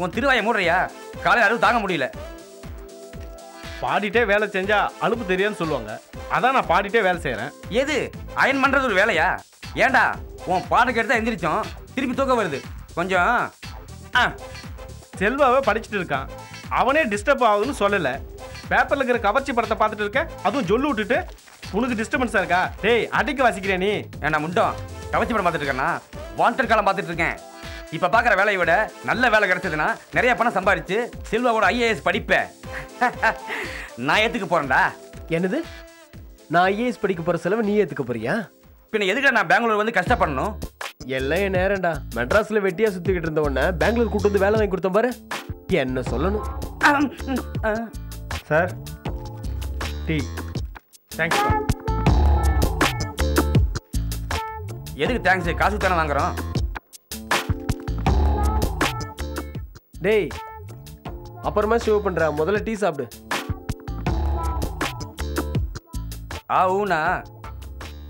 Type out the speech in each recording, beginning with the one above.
உன் திருவாயை மூடுறியா? காலையில் அழுவு தாங்க முடியல. பாடிட்டே வேலை செஞ்சா அலுப்பு தெரியாதுன்னு சொல்லுவாங்க. அதான் நான் பாடிட்டே வேலை செய்கிறேன். எது அயன் பண்ணுறது ஒரு வேலையா? ஏண்டா உன் பாட்டுக்கு எடுத்தா எந்திரிச்சோம் திருப்பி தூக்கம் வருது. கொஞ்சம் செல்வாவே படிச்சுட்டு இருக்கான், அவனே டிஸ்டர்ப் ஆகுதுன்னு சொல்லலை. பேப்பரில் இருக்கிற கவர்ச்சி படத்தை பார்த்துட்டு இருக்க, அதுவும் சொல்லி விட்டுட்டு உனக்கு டிஸ்டர்பன்ஸாக இருக்கா? டேய் அடிக்க வாசிக்கிறேன் நீ. ஏன்னா முண்டோம் கவர்ச்சி படம் பார்த்துட்டு இருக்கேன்னா வாண்டட் காலம் பார்த்துட்டு இருக்கேன். இப்போ பார்க்குற வேலையை விட நல்ல வேலை கிடைச்சதுன்னா நிறைய பணம் சம்பாரிச்சு செல்வாவோட ஐஏஎஸ் படிப்பேன். நான் ஏற்றுக்க போகிறேன்டா. என்னது? நான் ஐஏஎஸ் படிக்க போகிற செலவு நீ ஏற்றுக்க போறியா? பின்ன எதுக்கு நான் பெங்களூர் வந்து கஷ்டப்படணும்? எல்லாம் என் நேரம்டா. மெட்ராஸில் வெட்டியாக சுற்றிக்கிட்டு இருந்த உடனே பெங்களூர் கூட்டு வந்து வேலை வாங்கி கொடுத்தேன் பாரு. என்ன சொல்லணும்? Sir tea. தேங்க்ஸ். எதுக்கு தேங்க்ஸ்? காசு தானே வாங்குறோம். டேய் அப்புறமா ஷோ பண்ற, முதல்ல டீ சாப்பிடு. ஊனா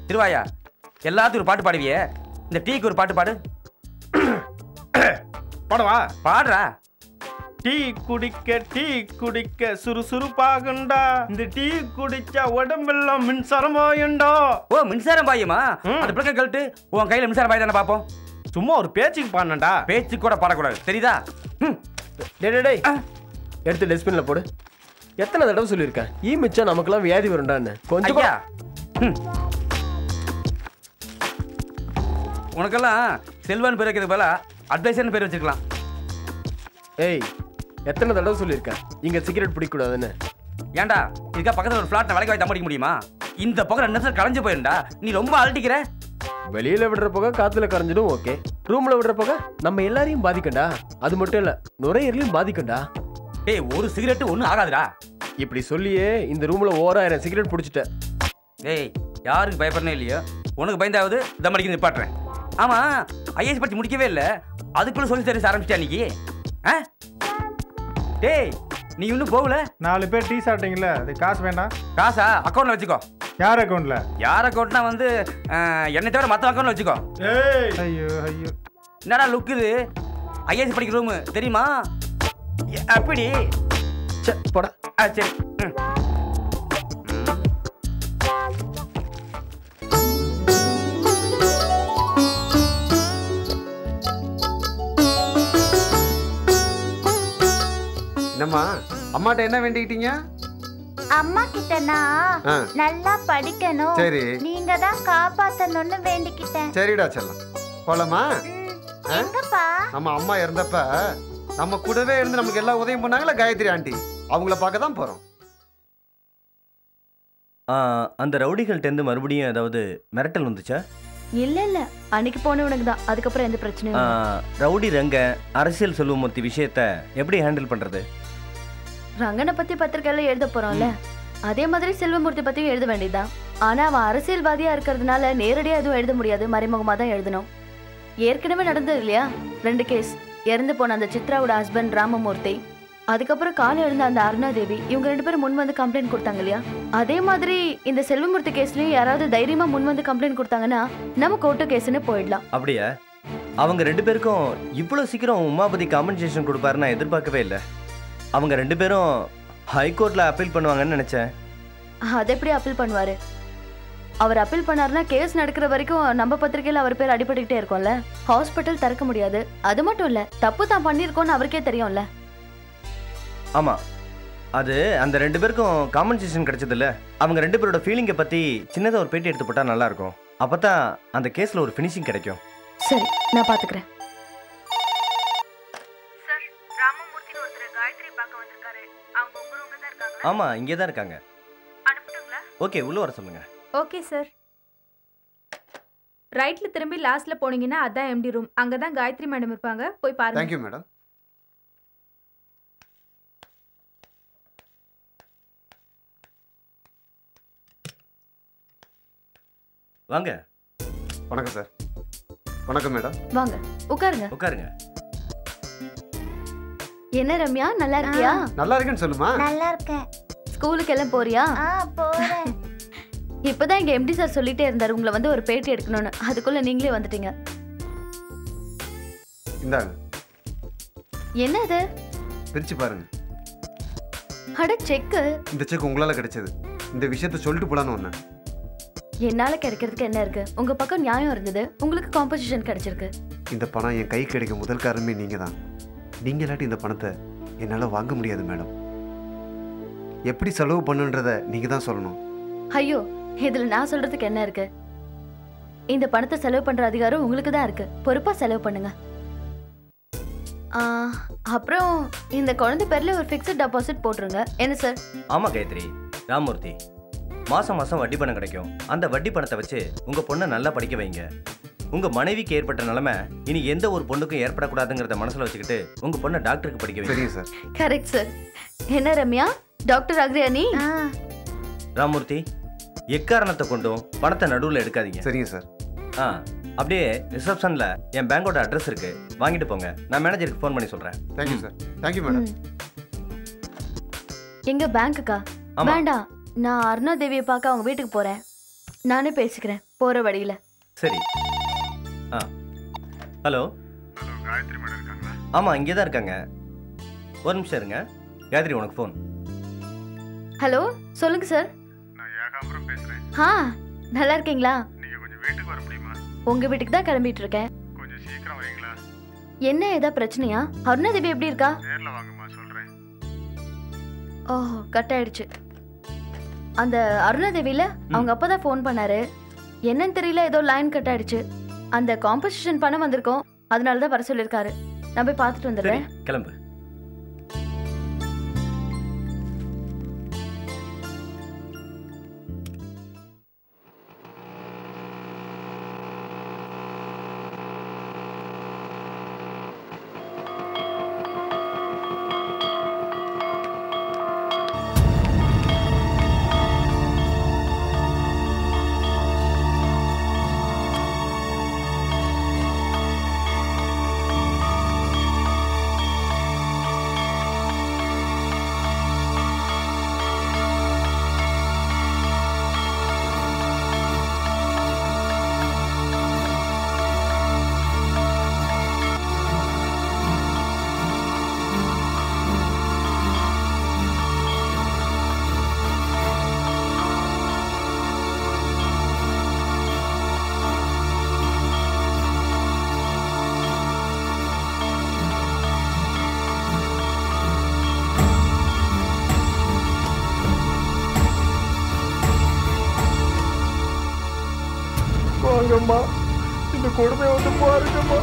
திருவாயா எல்லாத்துக்கும் ஒரு பாட்டு பாடுவியே, இந்த டீக்கு ஒரு பாட்டு பாடு. பாடவா? பாடுறா. டீ குடிக்க சுறுசுறுப்பாகுண்டா, இந்த டீ குடிச்சா உடம்பெல்லாம் மின்சாரம் பாயுண்டா. ஓ மின்சாரம் பாயுமா? அந்த பிள்ளைங்க கழட்டு, உன் கையில மின்சாரம் பாய் தானே பார்ப்போம். சும்மா ஒரு பேச்சுக்கு பாடணும்டா, பேச்சு கூட பாடக்கூடாது தெரியுதா? டேய் எடுத்து டஸ்ட்பின்ல போடு. எத்தனை தடவை சொல்லியிருக்கேன் ஈ மிச்சம் நமக்கெல்லாம் வியாதி வரும்டான்னு. கொஞ்சம் உனக்கெல்லாம் செல்வான் பேர் வைக்கிறது போல அட்வைசர்னு பேர் வச்சுக்கலாம். ஏய் எத்தனை தடவை சொல்லியிருக்கேன் இங்க சிகரெட் பிடிக்கூடாதுன்னு. ஏன்டா இதுக்கா பக்கத்தில் ஒரு ஃபிளாட் வேலைக்கு வாங்கி தம்பிக்க முடியுமா? இந்த பக்கம் 2 நிமிஷம் களைஞ்சு போயிருந்தா நீ ரொம்ப அழட்டிக்கிற. வெளியில விடுற போக காத்துல கரைஞ்சிடும் ஓகே, ரூம்ல விடுற போக நம்ம எல்லாரையும் பாதிக்கண்டா. அது மட்டும் இல்ல நுரையீரலையும் பாதிக்கண்டா. டேய் ஒரு சிகரெட் ஒன்றும் ஆகாதுடா. இப்படி சொல்லியே இந்த ரூம்ல 1000 சிகரெட் பிடிச்சிட்டேன். டேய் யாருக்கு பயப்படனே இல்லையோ, உனக்கு பயந்தாவது தம் அடிக்க நிப்பாட்டுறேன். ஆமா ஐஏஎஸ் பற்றி முடிக்கவே இல்லை, அதுக்குள்ள சொல்லி சர்வீஸ் ஆரம்பிச்சிட்டா இன்னைக்கு? டேய் நீ இன்னும் போகல. 4 பேர் டீ சாப்பிட்டீங்களா? அது காசு வேண்டாம். காசா அக்கௌண்ட்ல வச்சுக்கோ. யார் அக்கௌண்ட்ல? யார் அக்கௌண்ட்னா வந்து என்னை தவிர மற்ற அக்கௌண்ட்ல வச்சுக்கோ. ஐயோ ஐயோ என்னடா லுக் இது? ஐஏஎஸ் படிக்கிற ரூமு தெரியுமா? அப்படி போடா. சரி. என்னம்மா அம்மாட்ட என்ன வேண்டிக்கிட்டீங்க? அம்மா கிட்ட நான் நல்லா படிக்கணும், சரி நீங்க தான் காப்பாத்தணும்னு வேண்டிக்கிட்டேன். சரிடா செல்லம் போலாமா? எங்கப்பா? நம்ம அம்மா இறந்தப்ப நம்ம கூடவே இருந்து நமக்கு எல்லா உதவியும் பண்ணாங்களா காயத்ரி ஆண்டி, அவங்கள பார்க்க தான் போறோம். அந்த ரவுடிகள்கிட்ட மறுபடியும் ஏதாவது மிரட்டல் வந்துச்சா? இல்ல இல்ல அன்னைக்கு போனவனுக்கு தான், அதுக்கப்புறம் எந்த பிரச்சனையும். ரவுடி ரங்க அரசியல் செல்வமூர்த்தி விஷயத்த எப்படி ஹேண்டில் பண்றது? ரங்கனை பத்தி பத்திரிக்கையில எழுத போறோம்ல, அதே மாதிரி செல்வமூர்த்தி பத்தியும் எழுத வேண்டியதுதான். ஆனா அவன் அரசியல்வாதியா இருக்கிறதுனால நேரடியா எதுவும் எழுத முடியாது, மறைமுகமா தான் எழுதணும். ஏற்கனவே நடந்தது இல்லையா 2 கேஸ். இறந்து போன அந்த சித்ராவோட ஹஸ்பண்ட் ராமமூர்த்தி, அதுக்கப்புறம் காலை எழுந்த அந்த அருணாதேவி, இவங்க 2 பேரும் முன் வந்து கம்ப்ளைண்ட் கொடுத்தாங்க இல்லையா? அதே மாதிரி இந்த செல்வமூர்த்தி கேஸ்லயும் யாராவது தைரியமா முன் வந்து கம்ப்ளைண்ட் கொடுத்தாங்கன்னா நம்ம கோர்ட்டு கேஸ்ன்னு போயிடலாம். அப்படியா? அவங்க 2 பேருக்கும் இவ்வளவு சீக்கிரம் உமாபதி காம்பன்சேஷன் கொடுப்பாரு நான் எதிர்பார்க்கவே இல்லை. அவங்க 2 பேரும் ஹைகோர்ட்ல அப்பீல் பண்ணுவாங்கன்னு நினைச்சேன். அது எப்படி அப்பீல் பண்ணுவாரு? அவர் அப்பீல் பண்ணாருன்னா கேஸ் நடக்கிற வரைக்கும் நம்ம பத்திரிகையில அவர் பேர் அடிபட்டுக்கிட்டே இருக்கும்ல, ஹாஸ்பிட்டல் திறக்க முடியாது. அது மட்டும் இல்ல தப்பு தான் பண்ணிருக்கோம்னு அவருக்கே தெரியும்ல. ஆமா அது அந்த 2 பேருக்கும் காம்பன்சேஷன் கிடைச்சது இல்ல, அவங்க 2 பேரோட ஃபீலிங்கை பத்தி சின்னதா ஒரு பேட்டி எடுத்து போட்டா நல்லா இருக்கும். அப்பதான் அந்த கேஸ்ல ஒரு ஃபினிஷிங் கிடைக்கும். சரி நான் பாத்துக்கிறேன். சார் ராமமூர்த்தின்னு ஒருத்தர் காயத்ரி பார்க்க வந்திருக்காரு. அவங்க உங்க ரூம்ல தான் இருக்காங்க. ஆமா இங்கே தான் இருக்காங்க. அனுப்பட்டுங்களா? ஓகே உள்ள வர சொல்லுங்க. Okay sir. ரைட்ல திரும்பி லாஸ்ட்ல போனீங்கன்னா அதான் எம்டி ரூம், அங்கதான் காயத்ரி மேடம் இருப்பாங்க, போய் பாருங்க. Thank you madam. வாங்க. வணக்கம் சார். வணக்கம் மேடம். வாங்க உட்காருங்க. உட்காருங்க. என்ன ரம்யா நல்லா இருக்கியா? நல்லா இருக்கேன்னு சொல்லுமா. நல்லா இருக்கேன். ஸ்கூலுக்கு எல்லாம் போறியா? போறேன். இப்பதான் எங்க எம்டி சார் சொல்லிட்டே இருந்தாரு உங்களை வந்து ஒரு பேட்டி எடுக்கணும்னு, அதுக்குள்ள நீங்களே வந்துட்டீங்க. இந்தாங்க. என்ன இது? பிரிச்சு பாருங்க. அட செக். இந்த செக் உங்களால கிடைச்சது. இந்த விஷயத்தை சொல்லிட்டு போலான்னு ஒண்ணு. என்னால கிடைக்கிறதுக்கு என்ன இருக்கு? உங்க பக்கம் நியாயம் இருந்தது, உங்களுக்கு காம்பன்சேஷன் கிடைச்சிருக்கு. இந்த பணம் என் கை கிடைக்க முதல் காரணமே நீங்க தான். நீங்க இல்லாட்டி இந்த பணத்தை என்னால வாங்க முடியாது மேடம். எப்படி செலவு பண்ணுன்றத நீங்க தான் சொல்லணும். ஐயோ, இதுல நான் சொல்றதுக்கு என்ன இருக்கு? இந்த பணத்தை செலவு பண்ற அதிகாரம் உங்களுக்கு தான் இருக்கு. பொறுப்பா செலவு பண்ணுங்க. அப்புறம் இந்த குழந்தை பேர்ல ஒரு ஃபிக்ஸட் டெபாசிட் போட்டுருங்க. என்ன சார்? ஆமா காயத்ரி. ராமூர்த்தி, மாசம் மாசம் வட்டி பணம் கிடைக்கும். அந்த வட்டி பணத்தை வச்சு உங்க பொண்ணை நல்லா படிக்க வைங்க. உங்க மனைவிக்கு ஏற்பட்ட நிலைமை இனி எந்த ஒரு பொண்ணுக்கும் ஏற்படக்கூடாதுங்கிறத மனசுல வச்சுக்கிட்டு உங்க பொண்ணை டாக்டருக்கு படிக்க வைங்க. சரிங்க சார். Correct sir. என்ன ரம்யா, டாக்டர் ஆகுறியா நீ? ராமூர்த்தி, எக்காரணத்தை கொண்டும் பணத்தை நடுவில் எடுக்காதீங்க. சரிங்க சார். அப்படியே ரிசப்ஷன்ல என் பேங்கோட அட்ரஸ் இருக்கு, வாங்கிட்டு போங்க. நான் மேனேஜருக்கு ஃபோன் பண்ணி சொல்றேன். Thank you sir. Thank you madam. எங்க பேங்க்குக்கா? வேண்டாம், நான் அருணா தேவியை பார்க்க அவங்க வீட்டுக்கு போறேன். நானே பேசிக்கிறேன் போற வழியில. சரி. ஹலோ. காயத்ரி மேடம் இருக்காங்களா? ஆமா, இங்கே தான் இருக்காங்க. ஒரு நிமிஷம் இருங்க. காயத்ரி, உனக்கு ஃபோன். ஹலோ, சொல்லுங்க சார். நான் ஏகாம்பரம் பேசுறேன். நல்லா இருக்கீங்களா? நீங்க கொஞ்சம் வீட்டுக்கு வர முடியுமா? உங்க வீட்டுக்கு தான் கிளம்பிட்டு இருக்கேன். கொஞ்சம் சீக்கிரம் வரீங்களா? என்ன ஏதா பிரச்சனையா? அருணா தேவி எப்படி இருக்கா? நேர்ல வாங்கம்மா, சொல்றேன். ஓஹோ, கட் ஆயிடுச்சு. அந்த அருணா தேவியில அவங்க அப்பா தான் ஃபோன் பண்ணாரு. என்னன்னு தெரியல, ஏதோ லைன் கட் ஆயிடுச்சு. அந்த காம்பன்சேஷன் பணம் வந்திருக்கோம், அதனால தான் வர சொல்லியிருக்காரு. நான் போய் பார்த்துட்டு வந்துடுறேன். கிளம்பு. வாங்கம்மா, இந்த கொடுமை வந்து பாருங்கம்மா.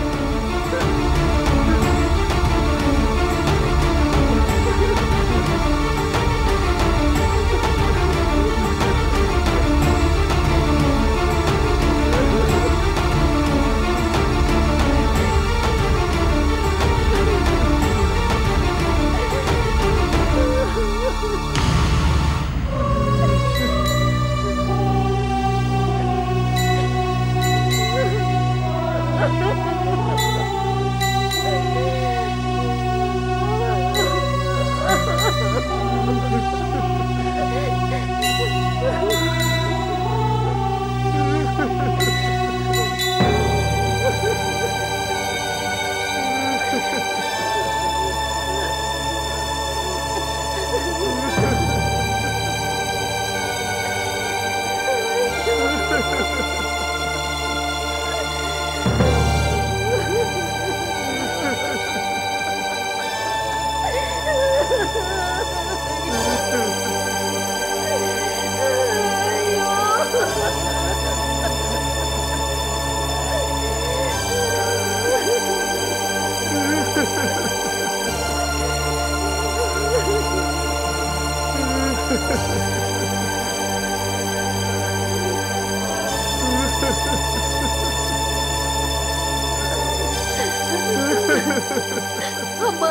அம்மா,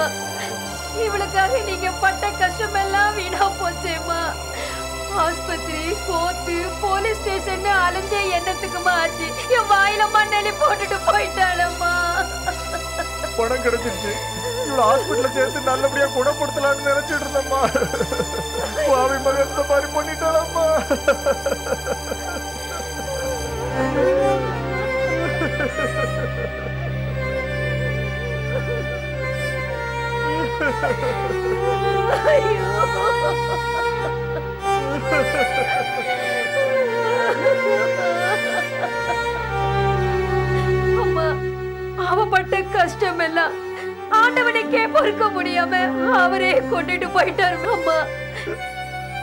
இவளுக்காக நீங்க பட்ட கஷ்டம் எல்லாம் வீணா போச்சேம்மா. ஆஸ்பத்திரி, கோர்ட்டு, போலீஸ் ஸ்டேஷன் அலைஞ்ச எண்ணத்துக்குமா ஆச்சு. என் வாயில மண்ணெளி போட்டுட்டு போயிட்டாளம்மா. பணம் கிடைச்சிருச்சு. இவ்வளவு ஹாஸ்பிட்டல்ல சேர்த்து நல்லபடியா குணப்படுத்தலாம்னு நினைச்சிட்டு இருந்தம்மா. பாவி மகன் இந்த மாதிரி பண்ணிட்டாளம்மா. அம்மா, அவ பட்ட கஷ்டம் எல்லாம் ஆண்டவனுக்கே பொறுக்க முடியாம அவரே கொண்டுட்டு போயிட்டாரு அம்மா.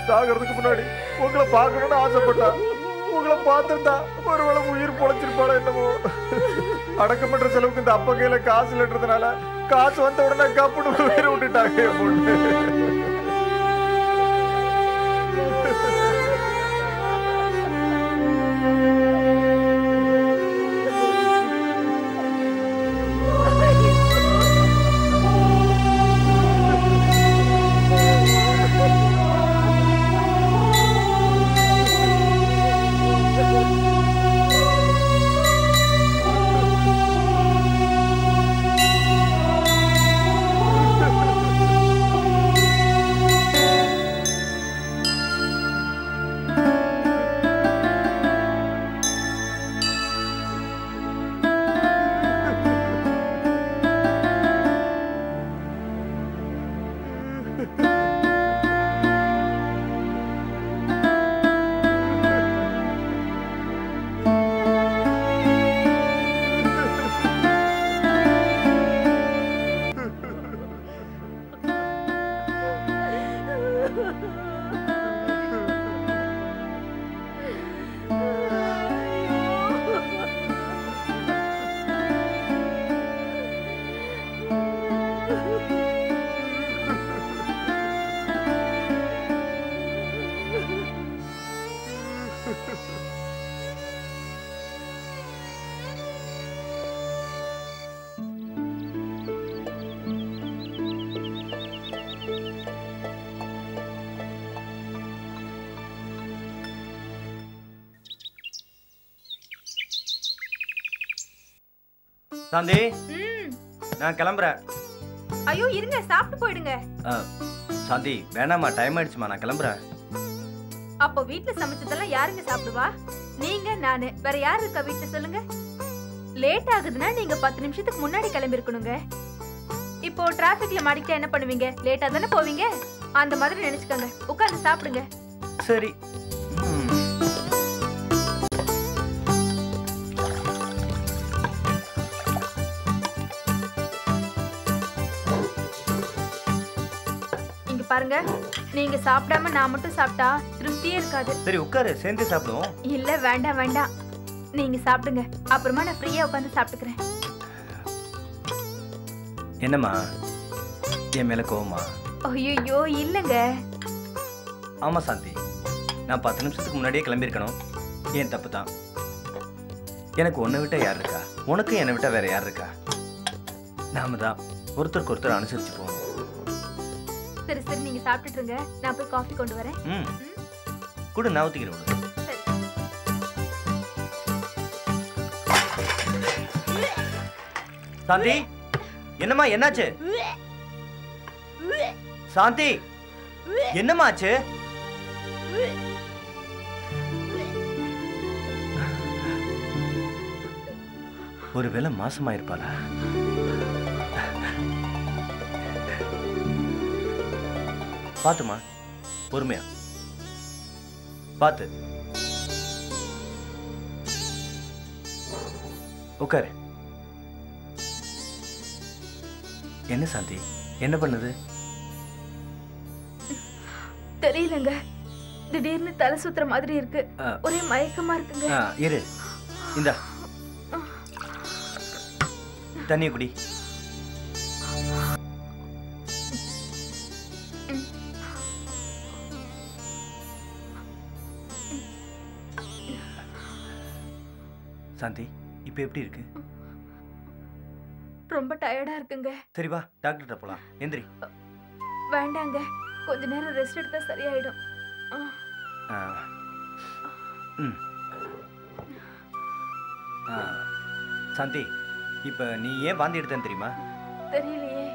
சாகிறதுக்கு முன்னாடி உங்களை பார்க்கணும்னு ஆசைப்பட்டா. உங்களை பார்த்துருந்தா ஒருவேளை உயிர் பொழைச்சிருப்பாளா என்னமோ. அடக்கம் பண்ற செலவுக்கு இந்த அப்பா கையில காசு இல்லைன்றதுனால காசு வந்த உடனே கப்புன்னு உயிரை விட்டுட்டாங்க பொண்ணு. சாந்தி, நான் கிளம்புறேன். ஐயோ இருங்க, சாப்பிட்டு போயிடுங்க. சாந்தி வேணாமா, டைம் ஆயிடுச்சுமா, நான் கிளம்புறேன். அப்போ வீட்ல சமைச்சதெல்லாம் யாருங்க சாப்பிடுவா? நீங்க, நானு, வேற யாரு இருக்கா வீட்ல சொல்லுங்க. லேட் ஆகுதுன்னா நீங்க 10 நிமிஷத்துக்கு முன்னாடி கிளம்பி இருக்கணுங்க. இப்போ டிராபிக்ல மாட்டிக்கிட்டா என்ன பண்ணுவீங்க? லேட்டா தானே போவீங்க. அந்த மாதிரி நினைச்சுக்கோங்க. உட்கார்ந்து சாப்பிடுங்க. சரி. பாருங்க, நீங்க சாப்பிடாம நான் மட்டும் சாப்பிட்டா திருப்தியே இருக்காது. சரி உட்காரு, சேர்ந்து சாப்பிடுவோம். இல்ல வேண்டாம் வேண்டாம், நீங்க சாப்பிடுங்க. அப்புறமா நான் ஃப்ரீயா உட்கார்ந்து சாப்பிட்டுக்கிறேன். என்னம்மா, என் மேல கோவமா? ஐயோ இல்லங்க. ஆமா சாந்தி, நான் 10 நிமிஷத்துக்கு முன்னாடியே கிளம்பி இருக்கணும். ஏன் தப்பு தான். எனக்கு உன்னை விட்டா யார் இருக்கா? உனக்கு என்னை விட்டா வேற யார் இருக்கா? நாம தான் ஒருத்தருக்கு ஒருத்தர் அனுசரிச்சு போகணும். சரி சரி, நீங்க சாப்பிட்டுட்டு இருங்க, நான் போய் காஃபி கொண்டு வரேன். கூட நான் ஊத்திக்கிறேன். சாந்தி, என்னம்மா என்னாச்சு? சாந்தி, என்னம்மா ஆச்சு? ஒருவேளை மாசமாயிருப்பாளா? பாத்துமா, பொறுமையா பாத்து உட்காரு. என்ன சாந்தி, என்ன பண்ணுது? தெரியலங்க, திடீர்னு தலை சுத்துற மாதிரி இருக்கு. ஒரே மயக்கமா இருக்குங்க. இரு, இந்த தண்ணி குடி. சாந்தி, இப்ப எப்படி இருக்கு? ரொம்ப டயர்டா இருக்குங்க. சரி வா, டாக்டர்கிட்ட போலாம். எந்திரி. வேண்டாங்க, கொஞ்ச நேரம் ரெஸ்ட் எடுத்தா சரியாயிடும். சாந்தி, இப்ப நீ ஏன் வாந்தி எடுத்தேன்னு தெரியுமா? தெரியலையே.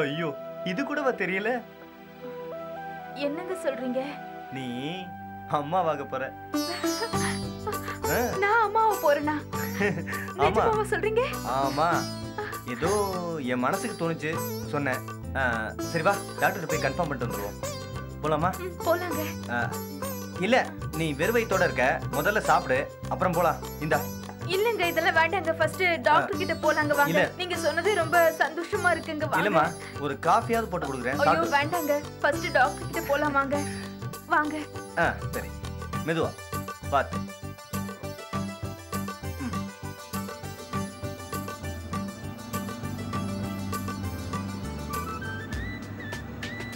ஐயோ, இது கூடவா தெரியல? என்னங்க சொல்றீங்க? நீ அம்மாவாக போற. நான் அம்மாவா போறேனா? ஆமா சொல்றீங்க? ஆமா, ஏதோ என் மனசுக்கு தோணுச்சு சொன்னேன். சரி வா டாக்டர் போய் கன்ஃபார்ம் பண்ணிட்டு வந்துருவோம். போலாமா? போலாங்க. இல்ல நீ வெறும் வயித்தோட இருக்க, முதல்ல சாப்பிடு அப்புறம் போலாம். இந்தா. இல்லங்க இதெல்லாம் வேண்டாங்க, ஃபர்ஸ்ட் டாக்டர் கிட்ட போலாங்க வாங்க. நீங்க சொன்னது ரொம்ப சந்தோஷமா இருக்குங்க வாங்க. இல்லம்மா ஒரு காஃபியாவது போட்டு கொடுக்குறேன். ஐயோ வேண்டாங்க, ஃபர்ஸ்ட் டாக்டர் கிட்ட போலாம் வாங்க. வாங்க. சரி மெதுவா பாத்து.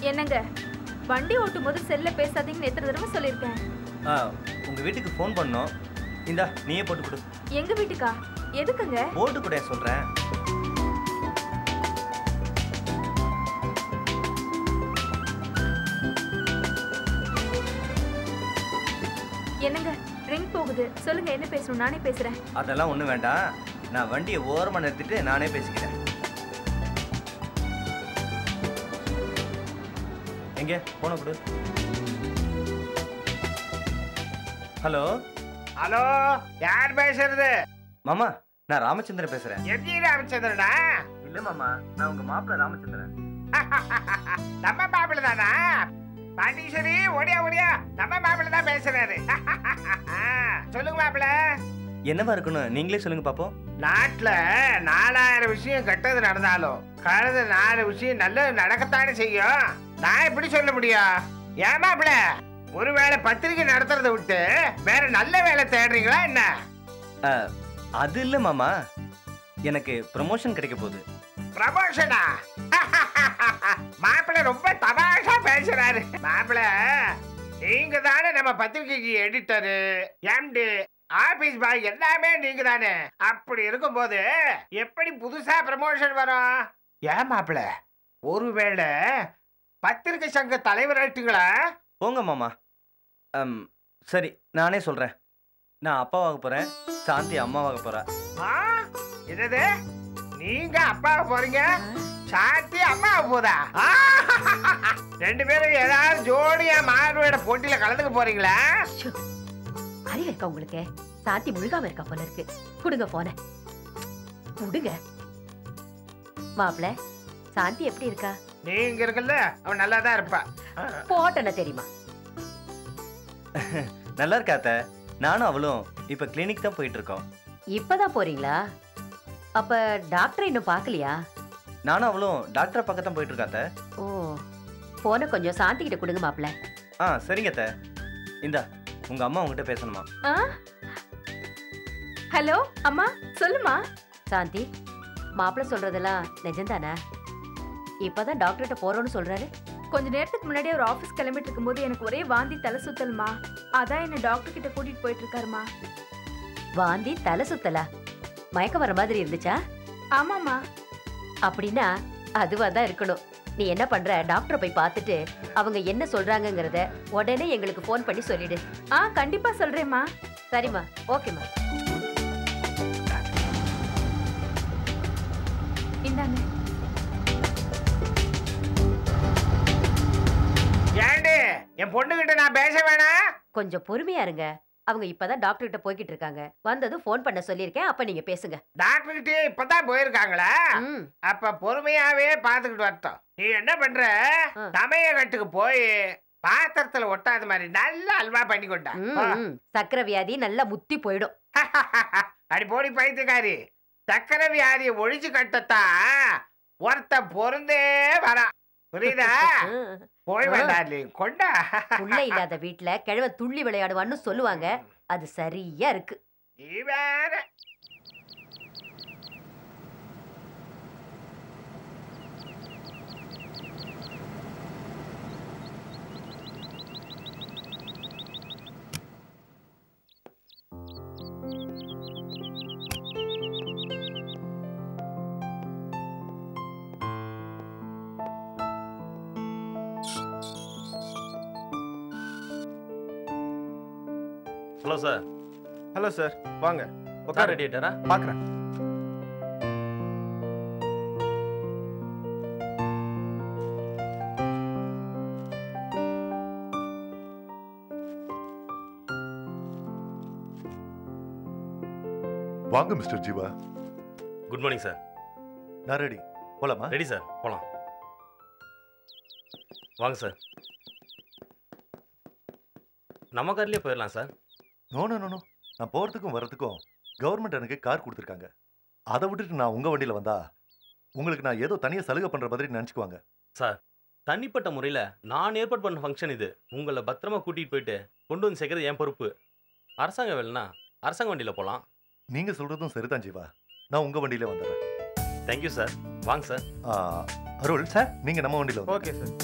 என்னங்க வண்டி ஓட்டும் போது செல்ல பேசாதீங்கன்னு எத்தனை தடவை சொல்லியிருக்கேன். உங்க வீட்டுக்கு ஃபோன் பண்ணோம். இந்தா நீயே போட்டு கொடு. எங்க வீட்டுக்கா? எதுக்குங்க? போட்டு கூட சொல்றேன். என்னங்க ரிங் போகுது, சொல்லுங்க என்ன பேசணும், நானே பேசுறேன். அதெல்லாம் ஒண்ணும் வேண்டாம், நான் வண்டியை ஓரமா நிறுத்திட்டு நானே பேசிக்கிறேன். எங்க போன கொடு. ஹலோ ஹலோ, யார் பேசுறது? மாமா நான் ராமச்சந்திரன் பேசுறேன். எப்படி ராமச்சந்திரனா? இல்ல மாமா, நான் உங்க மாப்பிள்ள ராமச்சந்திரன். நம்ம மாப்பிள்ள தானா? பாண்டீஸ்வரி ஓடியா ஓடியா, நம்ம மாப்பிள்ள தான் பேசுறாரு. சொல்லுங்க மாப்பிள்ள. என்னவா இருக்கணும் நீங்களே சொல்லுங்க பாப்போம். நாட்டுல 4000 விஷயம் கெட்டது நடந்தாலும் கழுத 4 விஷயம் நல்லது நடக்கத்தானே செய்யும். நான் எப்படி சொல்ல முடியும்? ஏன் மாப்பிள்ள, ஒருவேளை பத்திரிகை நடத்துறதை விட்டு வேற நல்ல வேலை தேடுறீங்களா என்ன? அது இல்ல மாமா, எனக்கு ப்ரமோஷன் கிடைக்க போகுது. ப்ரமோஷனா? மாப்பிள்ள ரொம்ப தமாஷா பேசுறாரு. மாப்பிள்ள நீங்க தானே நம்ம பத்திரிகைக்கு எடிட்டரு, எம்டி, ஆபீஸ் பாய் எல்லாமே நீங்க தானே. அப்படி இருக்கும்போது எப்படி புதுசா ப்ரமோஷன் வரும்? ஏன் மாப்பிள்ள, ஒருவேளை பத்திரிகை சங்க தலைவர் ஆயிட்டீங்களா? போங்க மாமா. சரி நானே சொல்றேன். நான் அப்பாவாக போறேன், சாந்தி அம்மாவாக போறா. என்னது, நீங்க அப்பாவை போறீங்க, சாந்தி அம்மாவை போதா? ரெண்டு பேரும் ஏதாவது ஜோடியா மாறுவேட போட்டியில கலந்துக்க போறீங்களா? அறிவு இருக்கா உங்களுக்கு? சாந்தி முழுகாம இருக்கா போல இருக்கு. குடுங்க போன குடுங்க. மாப்பிள்ள சாந்தி எப்படி இருக்கா? நீங்க இருக்கல, அவன் நல்லா தான் இருப்பா. போட்டன தெரியுமா? நல்லா இருக்காத்த. நானும் அவளும் இப்ப கிளினிக் தான் போயிட்டு இருக்கோம். இப்பதான் போறீங்களா? அப்ப டாக்டர் இன்னும் பாக்கலையா? நானும் அவளும் டாக்டர் பக்கம் தான் போயிட்டு இருக்காத்த. ஓ, போன கொஞ்சம் சாந்தி கிட்ட கொடுங்க மாப்பிள்ள. சரிங்க அத்த. இந்தா உங்க அம்மா உங்ககிட்ட பேசணுமா? ஹலோ அம்மா, சொல்லுமா. சாந்தி, மாப்பிள்ள சொல்றதெல்லாம் நிஜம்தானே? இப்பதான் டாக்டர்கிட்ட போறோம்னு சொல்றாரு. கொஞ்ச நேரத்துக்கு முன்னாடி ஒரு ஆபீஸ் கிளம்பிட்டு இருக்கும்போது எனக்கு ஒரே வாந்தி தலை சுத்தல்மா. அதான் என்ன டாக்டர் கிட்ட கூட்டிட்டு போயிட்டு இருக்காருமா. வாந்தி தலை சுத்தலா? மயக்க வர மாதிரி இருந்துச்சா? ஆமாமா. அப்படின்னா அதுவா தான் இருக்கணும். நீ என்ன பண்ற, டாக்டரை போய் பார்த்துட்டு அவங்க என்ன சொல்றாங்கங்கறத உடனே எங்களுக்கு போன் பண்ணி சொல்லிடு. கண்டிப்பா சொல்றேம்மா. சரிம்மா, ஓகேம்மா. இந்தாங்க. ஏண்டி என் பொண்ணுகிட்ட நான் பேச வேணாம்? கொஞ்சம் பொறுமையா இருங்க. அவங்க இப்பதான் டாக்டர் கிட்ட போய்கிட்டு இருக்காங்க. வந்ததும் போன் பண்ண சொல்லிருக்கேன், அப்ப நீங்க பேசுங்க. டாக்டர் கிட்ட இப்பதான் போயிருக்காங்களா? அப்ப பொறுமையாவே பாத்துக்கிட்டு வரட்டும். நீ என்ன பண்ற, சமையக்கட்டுக்கு போய் பாத்திரத்துல ஒட்டாத மாதிரி நல்ல அல்வா பண்ணி கொண்டா. சக்கரை வியாதி நல்லா முத்தி போயிடும். அடி போடி பைத்தியக்காரி, சக்கரை வியாதியை ஒழிச்சு கட்டத்தான் ஒருத்த பொருந்தே வரா, புரியுதா? போய் வேண்டாம் கொண்டா. புள்ள இல்லாத வீட்டுல கிழவன் துள்ளி விளையாடுவான்னு சொல்லுவாங்க. அது சரியா இருக்கு. நீ வேற. Hello sir. ஹலோ சார், வாங்க உட்கார். ரெடியாட்டரா? பார்க்குறேன். வாங்க mister Jeeva. Good morning sir. நான் ரெடி. போலாமா? ரெடி சார், போலாம். வாங்க சார். நம்ம கார்லயே போயிடலாம் sir. No no no no, நான் போகிறதுக்கும் வர்றதுக்கும் கவர்மெண்ட் எனக்கு கார் கொடுத்துருக்காங்க. அதை விட்டுட்டு நான் உங்கள் வண்டியில் வந்தா உங்களுக்கு நான் ஏதோ தனியாக சலுகை பண்ணுற மாதிரி நினச்சிக்குவாங்க. சார், தனிப்பட்ட முறையில் நான் ஏற்பாடு பண்ண ஃபங்க்ஷன் இது. உங்களை பத்திரமா கூட்டிகிட்டு போயிட்டு கொண்டு வந்து சேர்க்கறது என் பொறுப்பு. அரசாங்க வேலைன்னா அரசாங்க வண்டியில் போகலாம். நீங்கள் சொல்கிறதும் சரிதான் ஜீவா, நான் உங்கள் வண்டியிலே வந்துடுறேன். Thank you sir. வாங்க சார். அருள் சார், நீங்கள் நம்ம வண்டியில் ஓகே சார்.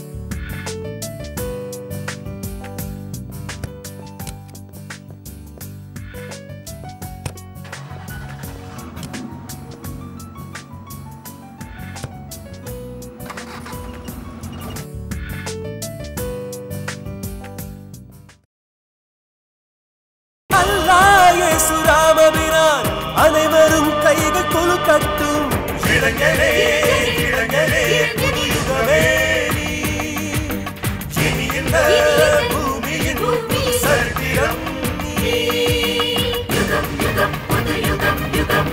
அனைவரும் கைகள் கொலுக்கட்டும். இளைஞரே இளைஞரே புதுயுகமே நீ. இனி இந்த பூமியின் சரித்திரம் நீ. யுகம் யுகம் புது யுகம் யுகம்.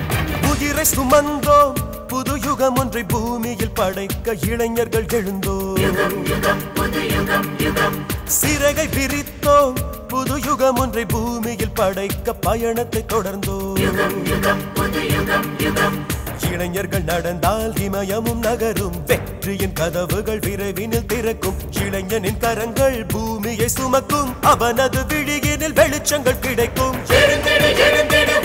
உயிரை சுமந்தோம், புது யுகம் ஒன்றை பூமியில் படைக்க இளைஞர்கள் எழுந்தோம். யுகம் யுகம் புது யுகம் யுகம். சிறகை விரித்தோம், புது யுகம் ஒன்றை பூமியில் படைக்க பயணத்தை தொடர்ந்தோம். யுகம் யுகம் புது யுகம் யுகம். இளைஞர்கள் நடந்தால் இமயமும் நகரும், வெற்றியின் கதவுகள் விரைவினில் திறக்கும். இளைஞனின் கரங்கள் பூமியை சுமக்கும், அவனது விழியினில் வெளிச்சங்கள் கிடைக்கும். எழுந்திடு எழுந்திடு